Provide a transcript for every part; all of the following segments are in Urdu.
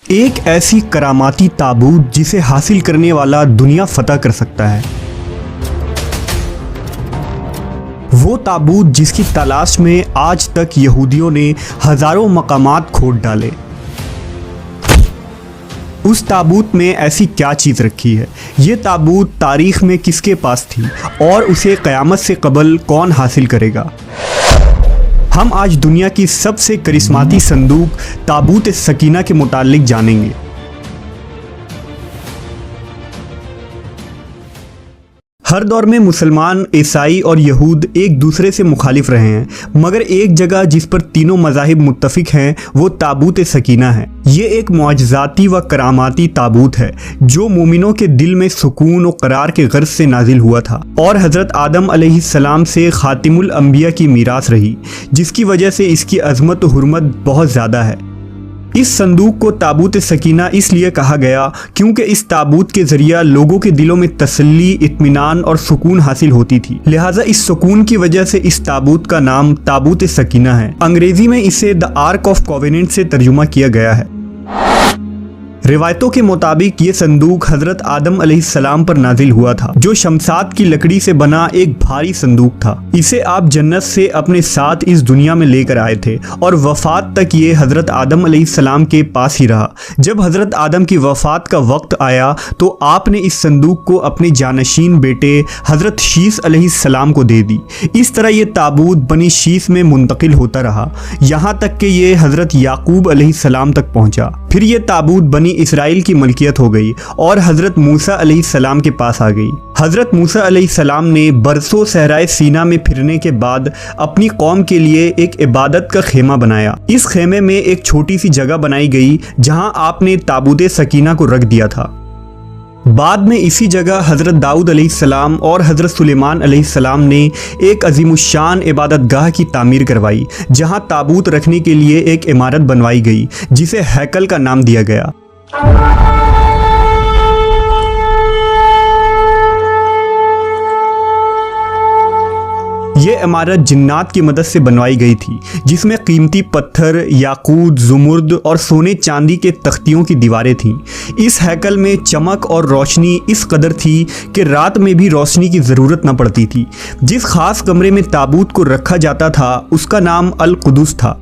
ایک ایسی کراماتی تابوت جسے حاصل کرنے والا دنیا فتح کر سکتا ہے، وہ تابوت جس کی تلاش میں آج تک یہودیوں نے ہزاروں مقامات کھود ڈالے۔ اس تابوت میں ایسی کیا چیز رکھی ہے؟ یہ تابوت تاریخ میں کس کے پاس تھی اور اسے قیامت سے قبل کون حاصل کرے گا؟ ہم آج دنیا کی سب سے کرسماتی صندوق تابوت سکینہ کے متعلق جانیں گے۔ ہر دور میں مسلمان، عیسائی اور یہود ایک دوسرے سے مخالف رہے ہیں، مگر ایک جگہ جس پر تینوں مذاہب متفق ہیں وہ تابوت سکینہ ہے۔ یہ ایک معجزاتی و کراماتی تابوت ہے جو مومنوں کے دل میں سکون و قرار کے غرض سے نازل ہوا تھا اور حضرت آدم علیہ السلام سے خاتم الانبیاء کی میراث رہی، جس کی وجہ سے اس کی عظمت و حرمت بہت زیادہ ہے۔ اس صندوق کو تابوت سکینہ اس لیے کہا گیا کیونکہ اس تابوت کے ذریعہ لوگوں کے دلوں میں تسلی، اطمینان اور سکون حاصل ہوتی تھی، لہٰذا اس سکون کی وجہ سے اس تابوت کا نام تابوت سکینہ ہے۔ انگریزی میں اسے دی آرک آف کووننٹ سے ترجمہ کیا گیا ہے۔ روایتوں کے مطابق یہ صندوق حضرت آدم علیہ السلام پر نازل ہوا تھا، جو شمشاد کی لکڑی سے بنا ایک بھاری صندوق تھا۔ اسے آپ جنت سے اپنے ساتھ اس دنیا میں لے کر آئے تھے اور وفات تک یہ حضرت آدم علیہ السلام کے پاس ہی رہا۔ جب حضرت آدم کی وفات کا وقت آیا تو آپ نے اس صندوق کو اپنے جانشین بیٹے حضرت شیث علیہ السلام کو دے دی۔ اس طرح یہ تابوت بنی شیث میں منتقل ہوتا رہا، یہاں تک کہ یہ حضرت یعقوب علیہ السلام تک پہنچا۔ پھر یہ تابوت بنی اسرائیل کی ملکیت ہو گئی اور حضرت موسیٰ علیہ السلام کے پاس آ گئی۔ حضرت موسیٰ علیہ السلام نے برسوں صحرائے سینا میں پھرنے کے بعد اپنی قوم کے لیے ایک عبادت کا خیمہ بنایا۔ اس خیمے میں ایک چھوٹی سی جگہ بنائی گئی جہاں آپ نے تابوت سکینہ کو رکھ دیا تھا۔ بعد میں اسی جگہ حضرت داؤد علیہ السلام اور حضرت سلیمان علیہ السلام نے ایک عظیم الشان عبادت گاہ کی تعمیر کروائی، جہاں تابوت رکھنے کے لیے ایک عمارت بنوائی گئی جسے ہیکل کا نام دیا گیا۔ یہ عمارت جنات کی مدد سے بنوائی گئی تھی، جس میں قیمتی پتھر، یاقوت، زمرد اور سونے چاندی کے تختیوں کی دیواریں تھیں۔ اس ہیکل میں چمک اور روشنی اس قدر تھی کہ رات میں بھی روشنی کی ضرورت نہ پڑتی تھی۔ جس خاص کمرے میں تابوت کو رکھا جاتا تھا اس کا نام القدس تھا۔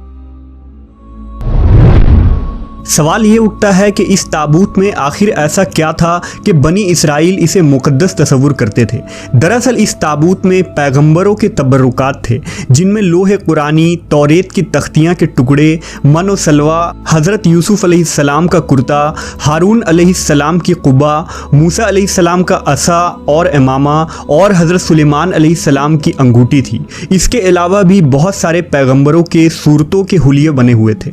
سوال یہ اٹھتا ہے کہ اس تابوت میں آخر ایسا کیا تھا کہ بنی اسرائیل اسے مقدس تصور کرتے تھے؟ دراصل اس تابوت میں پیغمبروں کے تبرکات تھے، جن میں لوح قرآنی، توریت کی تختیاں کے ٹکڑے، من و سلوہ، حضرت یوسف علیہ السلام کا کرتا، ہارون علیہ السلام کی قبا، موسیٰ علیہ السلام کا عصا اور امامہ اور حضرت سلیمان علیہ السلام کی انگوٹھی تھی۔ اس کے علاوہ بھی بہت سارے پیغمبروں کے صورتوں کے حلیے بنے ہوئے تھے۔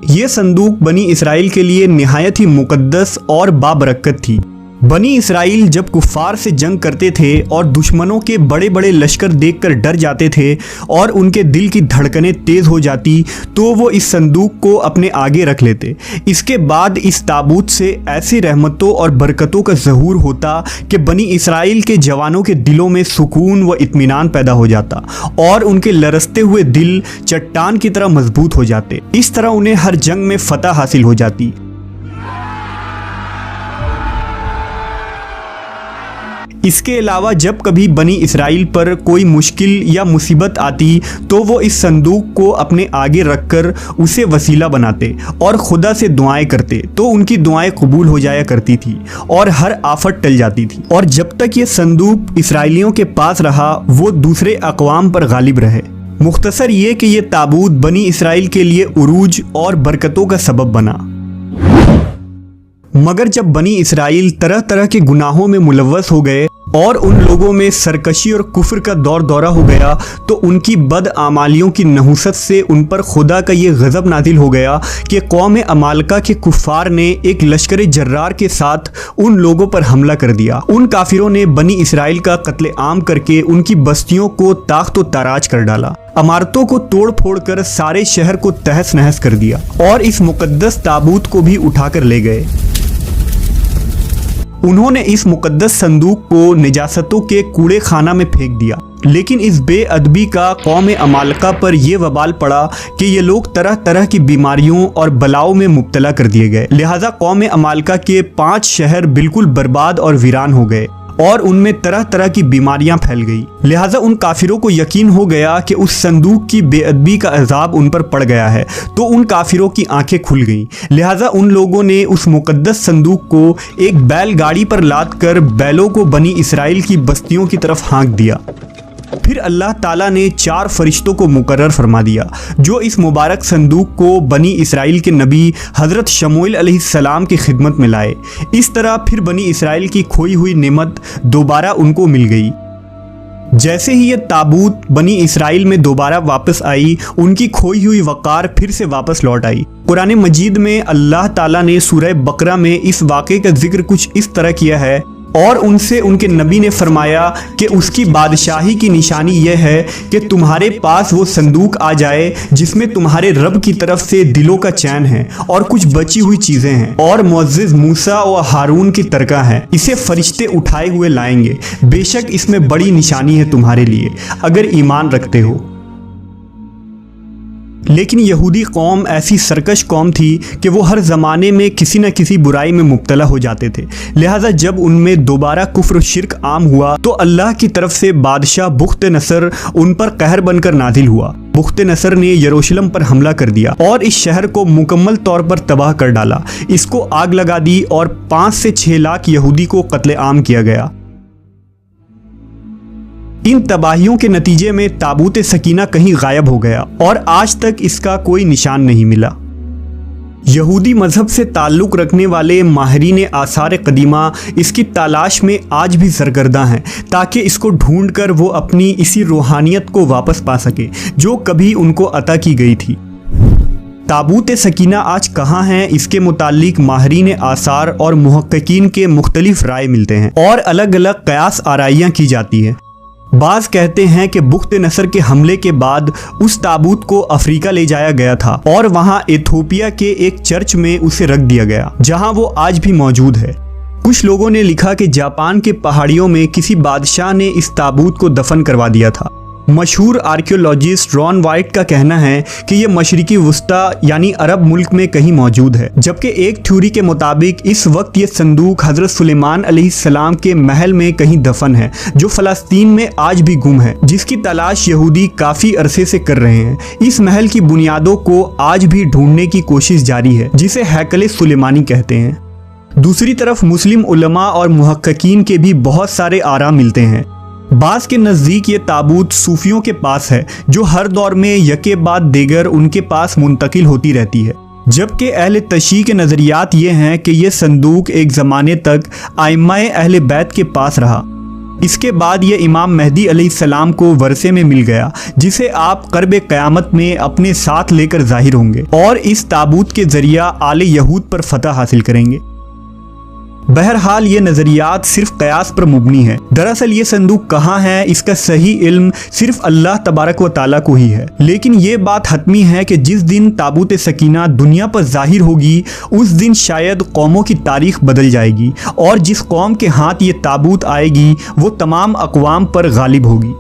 یہ صندوق بنی اسرائیل کے لیے نہایت ہی مقدس اور بابرکت تھی۔ بنی اسرائیل جب کفار سے جنگ کرتے تھے اور دشمنوں کے بڑے بڑے لشکر دیکھ کر ڈر جاتے تھے اور ان کے دل کی دھڑکنیں تیز ہو جاتی تو وہ اس صندوق کو اپنے آگے رکھ لیتے۔ اس کے بعد اس تابوت سے ایسی رحمتوں اور برکتوں کا ظہور ہوتا کہ بنی اسرائیل کے جوانوں کے دلوں میں سکون و اطمینان پیدا ہو جاتا اور ان کے لرزتے ہوئے دل چٹان کی طرح مضبوط ہو جاتے۔ اس طرح انہیں ہر جنگ میں فتح حاصل ہو جاتی۔ اس کے علاوہ جب کبھی بنی اسرائیل پر کوئی مشکل یا مصیبت آتی تو وہ اس صندوق کو اپنے آگے رکھ کر اسے وسیلہ بناتے اور خدا سے دعائیں کرتے تو ان کی دعائیں قبول ہو جایا کرتی تھی اور ہر آفت ٹل جاتی تھی۔ اور جب تک یہ صندوق اسرائیلیوں کے پاس رہا وہ دوسرے اقوام پر غالب رہے۔ مختصر یہ کہ یہ تابوت بنی اسرائیل کے لیے عروج اور برکتوں کا سبب بنا۔ مگر جب بنی اسرائیل طرح طرح کے گناہوں میں ملوث ہو گئے اور ان لوگوں میں سرکشی اور کفر کا دور دورہ ہو گیا تو ان کی بدعمالیوں کی نحوست سے ان پر خدا کا یہ غضب نازل ہو گیا کہ قوم عمالقہ کے کفار نے ایک لشکر جرار کے ساتھ ان لوگوں پر حملہ کر دیا۔ ان کافروں نے بنی اسرائیل کا قتل عام کر کے ان کی بستیوں کو تاخت و تاراج کر ڈالا، عمارتوں کو توڑ پھوڑ کر سارے شہر کو تہس نہس کر دیا اور اس مقدس تابوت کو بھی اٹھا کر لے گئے۔ انہوں نے اس مقدس صندوق کو نجاستوں کے کوڑے خانہ میں پھینک دیا۔ لیکن اس بے ادبی کا قوم عمالقہ پر یہ وبال پڑا کہ یہ لوگ طرح طرح کی بیماریوں اور بلاؤں میں مبتلا کر دیے گئے، لہٰذا قوم عمالقہ کے 5 شہر بالکل برباد اور ویران ہو گئے اور ان میں طرح طرح کی بیماریاں پھیل گئی۔ لہٰذا ان کافروں کو یقین ہو گیا کہ اس صندوق کی بے ادبی کا عذاب ان پر پڑ گیا ہے، تو ان کافروں کی آنکھیں کھل گئیں۔ لہٰذا ان لوگوں نے اس مقدس صندوق کو ایک بیل گاڑی پر لاد کر بیلوں کو بنی اسرائیل کی بستیوں کی طرف ہانک دیا۔ پھر اللہ تعالیٰ نے 4 فرشتوں کو مقرر فرما دیا جو اس مبارک صندوق کو بنی اسرائیل کے نبی حضرت شموئیل علیہ السلام کی خدمت میں لائے۔ اس طرح پھر بنی اسرائیل کی کھوئی ہوئی نعمت دوبارہ ان کو مل گئی۔ جیسے ہی یہ تابوت بنی اسرائیل میں دوبارہ واپس آئی، ان کی کھوئی ہوئی وقار پھر سے واپس لوٹ آئی۔ قرآن مجید میں اللہ تعالیٰ نے سورہ بقرہ میں اس واقعے کا ذکر کچھ اس طرح کیا ہے، اور ان سے ان کے نبی نے فرمایا کہ اس کی بادشاہی کی نشانی یہ ہے کہ تمہارے پاس وہ صندوق آ جائے جس میں تمہارے رب کی طرف سے دلوں کا چین ہے اور کچھ بچی ہوئی چیزیں ہیں اور معزز موسیٰ و ہارون کی ترکہ ہے، اسے فرشتے اٹھائے ہوئے لائیں گے، بے شک اس میں بڑی نشانی ہے تمہارے لیے اگر ایمان رکھتے ہو۔ لیکن یہودی قوم ایسی سرکش قوم تھی کہ وہ ہر زمانے میں کسی نہ کسی برائی میں مبتلا ہو جاتے تھے، لہٰذا جب ان میں دوبارہ کفر و شرک عام ہوا تو اللہ کی طرف سے بادشاہ بخت نصر ان پر قہر بن کر نازل ہوا۔ بخت نصر نے یروشلم پر حملہ کر دیا اور اس شہر کو مکمل طور پر تباہ کر ڈالا، اس کو آگ لگا دی اور 5 سے 6 لاکھ یہودی کو قتل عام کیا گیا۔ ان تباہیوں کے نتیجے میں تابوت سکینہ کہیں غائب ہو گیا اور آج تک اس کا کوئی نشان نہیں ملا۔ یہودی مذہب سے تعلق رکھنے والے ماہرین آثار قدیمہ اس کی تلاش میں آج بھی سرگرداں ہیں تاکہ اس کو ڈھونڈ کر وہ اپنی اسی روحانیت کو واپس پا سکے جو کبھی ان کو عطا کی گئی تھی۔ تابوت سکینہ آج کہاں ہیں، اس کے متعلق ماہرین آثار اور محققین کے مختلف رائے ملتے ہیں اور الگ الگ قیاس آرائیاں کی جاتی ہیں۔ بعض کہتے ہیں کہ بخت نصر کے حملے کے بعد اس تابوت کو افریقہ لے جایا گیا تھا اور وہاں ایتھوپیا کے ایک چرچ میں اسے رکھ دیا گیا جہاں وہ آج بھی موجود ہے۔ کچھ لوگوں نے لکھا کہ جاپان کے پہاڑیوں میں کسی بادشاہ نے اس تابوت کو دفن کروا دیا تھا۔ مشہور آرکیولوجسٹ رون وائٹ کا کہنا ہے کہ یہ مشرقی وسطیٰ یعنی عرب ملک میں کہیں موجود ہے، جبکہ ایک تھیوری کے مطابق اس وقت یہ صندوق حضرت سلیمان علیہ السلام کے محل میں کہیں دفن ہے جو فلسطین میں آج بھی گم ہے، جس کی تلاش یہودی کافی عرصے سے کر رہے ہیں۔ اس محل کی بنیادوں کو آج بھی ڈھونڈنے کی کوشش جاری ہے جسے ہیکل سلیمانی کہتے ہیں۔ دوسری طرف مسلم علماء اور محققین کے بھی بہت سارے آراء ملتے ہیں۔ بعض کے نزدیک یہ تابوت صوفیوں کے پاس ہے جو ہر دور میں یکے بعد دیگر ان کے پاس منتقل ہوتی رہتی ہے، جبکہ اہل تشیع کے نظریات یہ ہیں کہ یہ صندوق ایک زمانے تک ائمہ اہل بیت کے پاس رہا۔ اس کے بعد یہ امام مہدی علیہ السلام کو ورثے میں مل گیا جسے آپ قرب قیامت میں اپنے ساتھ لے کر ظاہر ہوں گے اور اس تابوت کے ذریعہ آل یہود پر فتح حاصل کریں گے۔ بہرحال یہ نظریات صرف قیاس پر مبنی ہے، دراصل یہ صندوق کہاں ہے اس کا صحیح علم صرف اللہ تبارک و تعالیٰ کو ہی ہے، لیکن یہ بات حتمی ہے کہ جس دن تابوت سکینہ دنیا پر ظاہر ہوگی اس دن شاید قوموں کی تاریخ بدل جائے گی اور جس قوم کے ہاتھ یہ تابوت آئے گی وہ تمام اقوام پر غالب ہوگی۔